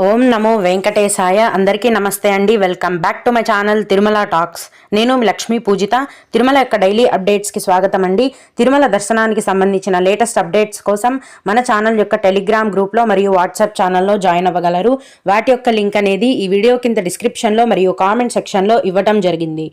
ఓం నమో వెంకటేశాయ. అందరికీ నమస్తే అండి. Welcome back to my channel Tirumala talks. నేను మీ లక్ష్మీ పూజిత. తిరుమల యొక్క డైలీ అప్డేట్స్కి స్వాగతం అండి. తిరుమల దర్శనానికి సంబంధించిన లేటెస్ట్ అప్డేట్స్ కోసం మన ఛానల్ యొక్క టెలిగ్రామ్ గ్రూప్లో మరియు వాట్సాప్ ఛానల్లో జాయిన్ అవ్వగలరు. వాటి యొక్క లింక్ అనేది ఈ వీడియో కింద డిస్క్రిప్షన్లో మరియు కామెంట్ సెక్షన్లో ఇవ్వటం జరిగింది.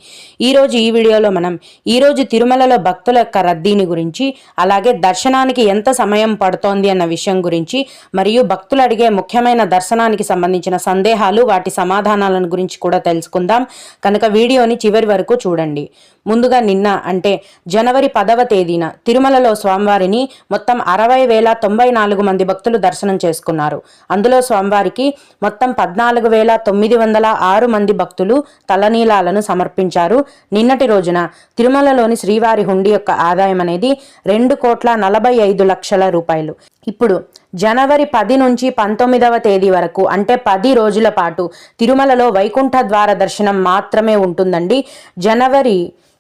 ఈ వీడియోలో మనం ఈరోజు తిరుమలలో భక్తుల యొక్క రద్దీని గురించి, అలాగే దర్శనానికి ఎంత సమయం పడుతోంది అన్న విషయం గురించి, మరియు భక్తులు అడిగే ముఖ్యమైన దర్శనానికి సంబంధించిన సందేహాలు, వాటి సమాధానాలను గురించి కూడా తెలుసుకుందాం. కనుక వీడియోని చివరి వరకు చూడండి. ముందుగా నిన్న అంటే జనవరి 10వ తేదీన తిరుమలలో స్వామివారిని మొత్తం 60,094 మంది భక్తులు దర్శనం చేసుకున్నారు. అందులో స్వామివారికి మొత్తం 14,906 మంది భక్తులు తలనీలాలను సమర్పించారు. నిన్నటి రోజున తిరుమలలోని శ్రీవారి హుండీ యొక్క ఆదాయం అనేది 2,45,00,000 రూపాయలు. ఇప్పుడు జనవరి 10 నుంచి 19వ తేదీ వరకు అంటే 10 రోజుల పాటు తిరుమలలో వైకుంఠ ద్వార దర్శనం మాత్రమే ఉంటుందండి.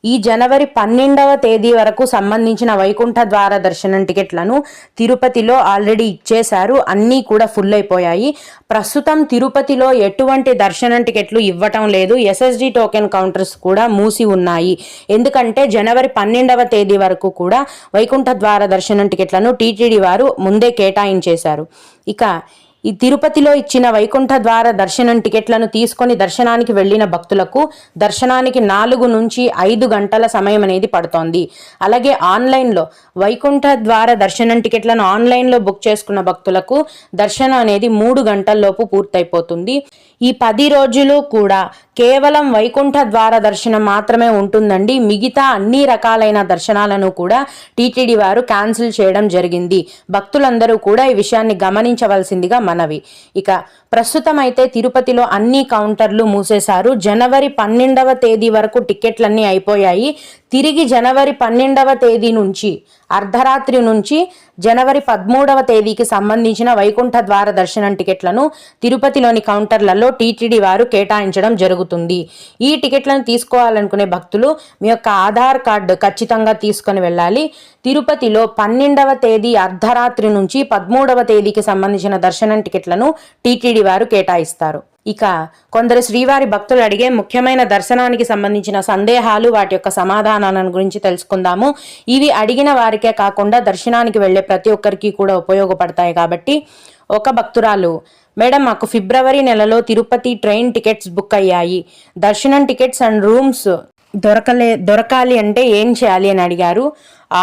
ఈ జనవరి 12వ తేదీ వరకు సంబంధించిన వైకుంఠ ద్వార దర్శనం టికెట్లను తిరుపతిలో ఆల్రెడీ ఇచ్చేశారు. అన్నీ కూడా ఫుల్ అయిపోయాయి. ప్రస్తుతం తిరుపతిలో ఎటువంటి దర్శనం టికెట్లు ఇవ్వటం లేదు. ఎస్ఎస్డి టోకెన్ కౌంటర్స్ కూడా మూసి ఉన్నాయి. ఎందుకంటే జనవరి 12వ తేదీ వరకు కూడా వైకుంఠ ద్వార దర్శనం టికెట్లను టీటీడీ వారు ముందే కేటాయించేశారు. ఇక ఈ తిరుపతిలో ఇచ్చిన వైకుంఠ ద్వార దర్శనం టికెట్లను తీసుకొని దర్శనానికి వెళ్లిన భక్తులకు దర్శనానికి 4 నుంచి 5 గంటల సమయం అనేది పడుతోంది. అలాగే ఆన్లైన్లో వైకుంఠ ద్వార దర్శనం టికెట్లను ఆన్లైన్లో బుక్ చేసుకున్న భక్తులకు దర్శనం అనేది 3 గంటల్లోపు పూర్తయిపోతుంది. ఈ 10 రోజులు కూడా కేవలం వైకుంఠ ద్వార దర్శనం మాత్రమే ఉంటుందండి. మిగతా అన్ని రకాలైన దర్శనాలను కూడా టీటీడీ వారు క్యాన్సిల్ చేయడం జరిగింది. భక్తులందరూ కూడా ఈ విషయాన్ని గమనించవలసిందిగా మనవి. ఇక ప్రస్తుతం అయితే తిరుపతిలో అన్ని కౌంటర్లు మూసేశారు. జనవరి 12వ తేదీ వరకు టికెట్లన్నీ అయిపోయాయి. తిరిగి జనవరి 12వ తేదీ నుంచి అర్ధరాత్రి నుంచి జనవరి 13వ తేదీకి సంబంధించిన వైకుంఠ ద్వార దర్శనం టికెట్లను తిరుపతిలోని కౌంటర్లలో టీటీడీ వారు కేటాయించడం జరుగుతుంది. ఈ టికెట్లను తీసుకోవాలనుకునే భక్తులు మీ యొక్క ఆధార్ కార్డు ఖచ్చితంగా తీసుకొని వెళ్ళాలి. తిరుపతిలో 12వ తేదీ అర్ధరాత్రి నుంచి 13వ తేదీకి సంబంధించిన దర్శనం టికెట్లను టీటీడీ వారు కేటాయిస్తారు. ఇక కొందరు శ్రీవారి భక్తులు అడిగే ముఖ్యమైన దర్శనానికి సంబంధించిన సందేహాలు, వాటి యొక్క సమాధానాలను గురించి తెలుసుకుందాము. ఇవి అడిగిన వారికే కాకుండా దర్శనానికి వెళ్లే ప్రతి ఒక్కరికి కూడా ఉపయోగపడతాయి. కాబట్టి ఒక భక్తురాలు, మేడం మాకు ఫిబ్రవరి నెలలో తిరుపతి ట్రైన్ టికెట్స్ బుక్ అయ్యాయి. దర్శనం టికెట్స్ అండ్ రూమ్స్ దొరకాలి అంటే ఏం చేయాలి అని అడిగారు.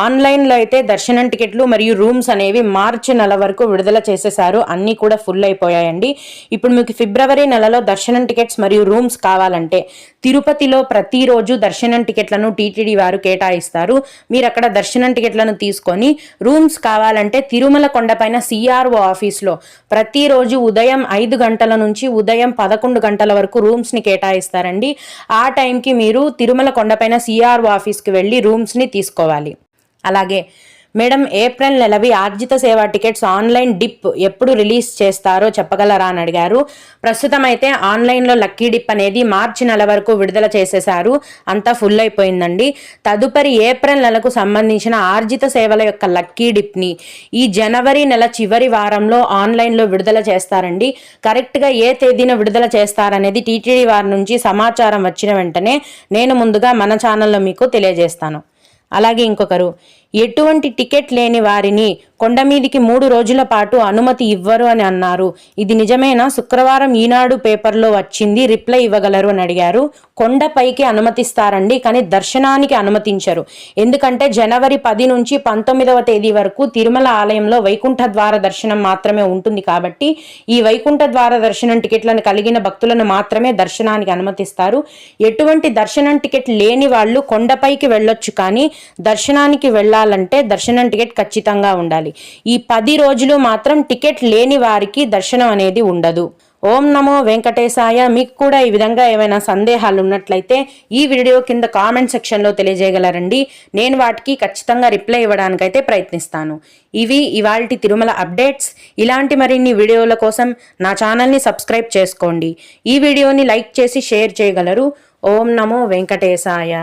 ఆన్లైన్లో అయితే దర్శనం టికెట్లు మరియు రూమ్స్ అనేవి మార్చి నెల వరకు విడుదల చేసేసారు. అన్నీ కూడా ఫుల్ అయిపోయాయండి. ఇప్పుడు మీకు ఫిబ్రవరి నెలలో దర్శనం టికెట్స్ మరియు రూమ్స్ కావాలంటే తిరుపతిలో ప్రతిరోజు దర్శనం టికెట్లను టీటీడీ వారు కేటాయిస్తారు. మీరు అక్కడ దర్శనం టికెట్లను తీసుకొని రూమ్స్ కావాలంటే తిరుమల కొండపైన సిఆర్ఓ ఆఫీస్లో ప్రతిరోజు ఉదయం 5 గంటల నుంచి ఉదయం 11 గంటల వరకు రూమ్స్ని కేటాయిస్తారండి. ఆ టైంకి మీరు తిరుమల కొండపైన సిఆర్ఓ ఆఫీస్కి వెళ్ళి రూమ్స్ని తీసుకోవాలి. అలాగే మేడం ఏప్రిల్ నెలవి ఆర్జిత సేవా టికెట్స్ ఆన్లైన్ డిప్ ఎప్పుడు రిలీజ్ చేస్తారో చెప్పగలరా అని అడిగారు. ప్రస్తుతం అయితే ఆన్లైన్లో లక్కీ డిప్ అనేది మార్చి నెల వరకు విడుదల చేసేశారు. అంతా ఫుల్ అయిపోయిందండి. తదుపరి ఏప్రిల్ నెలకు సంబంధించిన ఆర్జిత సేవల యొక్క లక్కీ డిప్ని ఈ జనవరి నెల చివరి వారంలో ఆన్లైన్లో విడుదల చేస్తారండి. కరెక్ట్గా ఏ తేదీన విడుదల చేస్తారనేది టీటీడీ వారి నుంచి సమాచారం వచ్చిన వెంటనే నేను ముందుగా మన ఛానల్లో మీకు తెలియజేస్తాను. అలాగే ఇంకొకరు, ఎటువంటి టికెట్ లేని వారిని కొండ మీదికి 3 రోజుల పాటు అనుమతి ఇవ్వరు అని అన్నారు. ఇది నిజమేనా? శుక్రవారం ఈనాడు పేపర్లో వచ్చింది, రిప్లై ఇవ్వగలరు అని అడిగారు. కొండపైకి అనుమతిస్తారండి, కానీ దర్శనానికి అనుమతించరు. ఎందుకంటే జనవరి 10 నుంచి 19వ తేదీ వరకు తిరుమల ఆలయంలో వైకుంఠ ద్వార దర్శనం మాత్రమే ఉంటుంది. కాబట్టి ఈ వైకుంఠ ద్వార దర్శనం టికెట్లను కలిగిన భక్తులను మాత్రమే దర్శనానికి అనుమతిస్తారు. ఎటువంటి దర్శనం టికెట్ లేని వాళ్ళు కొండపైకి వెళ్ళొచ్చు, కానీ దర్శనానికి వెళ్ళాలంటే దర్శనం టికెట్ ఖచ్చితంగా ఉండాలి. ఈ 10 రోజులు మాత్రం టికెట్ లేని వారికి దర్శనం అనేది ఉండదు. ఓం నమో వెంకటేశాయ. మీకు కూడా ఈ విధంగా ఏమైనా సందేహాలు ఉన్నట్లయితే ఈ వీడియో కింద కామెంట్ సెక్షన్లో తెలియజేయగలరండి. నేను వాటికి ఖచ్చితంగా రిప్లై ఇవ్వడానికైతే ప్రయత్నిస్తాను. ఇవి ఇవాల్టి తిరుమల అప్డేట్స్. ఇలాంటి మరిన్ని వీడియోల కోసం నా ఛానల్ని సబ్స్క్రైబ్ చేసుకోండి. ఈ వీడియోని లైక్ చేసి షేర్ చేయగలరు. ఓం నమో వెంకటేశాయ.